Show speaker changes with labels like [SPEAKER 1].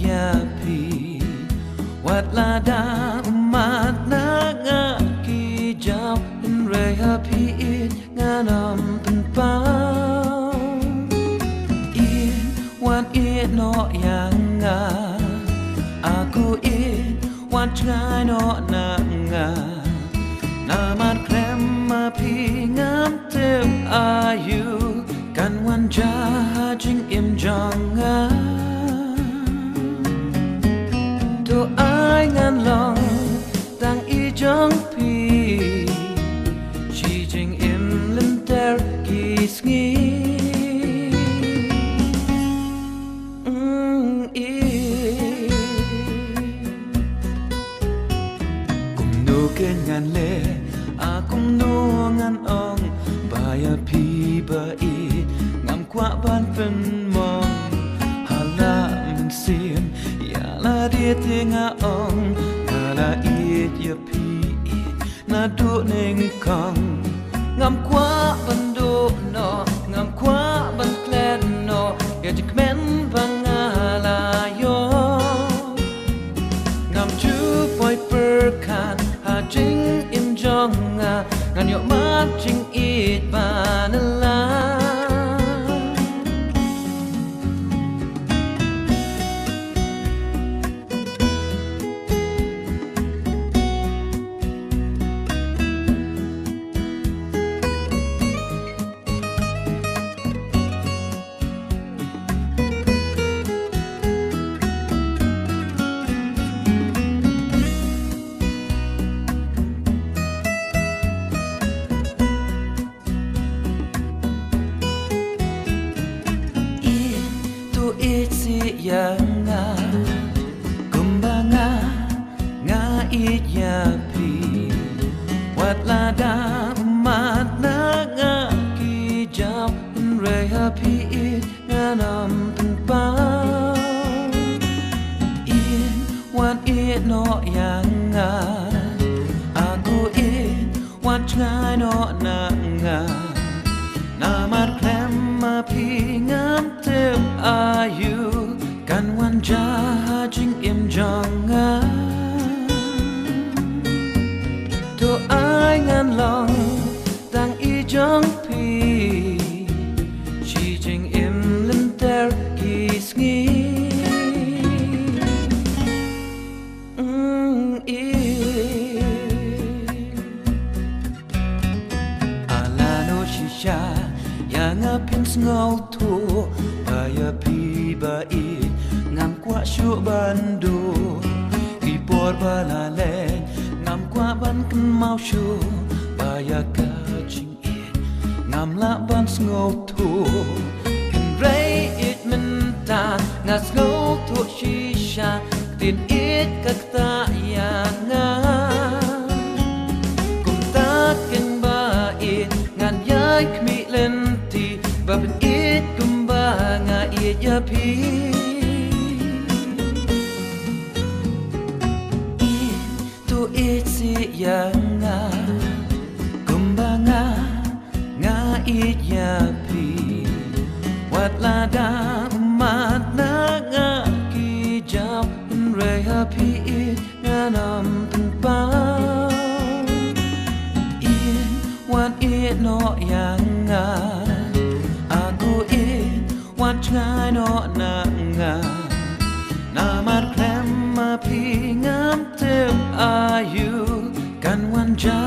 [SPEAKER 1] yapi wat la da umat na nga ki jaw in re happy it nganam pen pao in wan it no yang nga aku it wan ngai no na nga na mat krem ma pi ngam tem ayu kan wan ja jing im jong nga to ai ngan long tang i jong pi chi jing im len ter ki sngi kum no ken ngan le a kum no ngan ong ba ya pi ba i ngam kwa ban pen mong hala min sim ya la dia tinga ong la ieid ya pi na du ning kong ngam kwa ban do no ngam kwa ban klen no ya jik men bang la yo ngam chu poi per kan ha jing im jong nga ngan yo ma jing ieid ban la yang nga kumbanga nga ieid yapi wat la da mat na nga ki jaw in re happy it nganam pen pao in wan it no yang nga aku it wan ngai no na nga na mat klem ma pi ngam tem ayu kan wan ja jing im jong nga to ai ngan long tang i jong pi chi jing im len ter ki sngi ala no shisha yang a pin ngau thu ba ya pi ba i ngam kwa shu ban do ki por ba la le ngam kwa ban kynmaw shu ba ya ka jing it ngam la ban ngau thu kin rei it min ta ngas ngau thu shi sha tin it ka ta ya nga kum ta ken ba it ngan yai kmi len ti ba ben it kum ba nga ieid ya pi yang nga kumbanga nga ieid yapi wat la da mat na nga ki jaw in re happy it nganam pen pao in wan it no yang nga aku it wan ngai no na nga na mat klem ma pi ngam tem ayu kan wan ja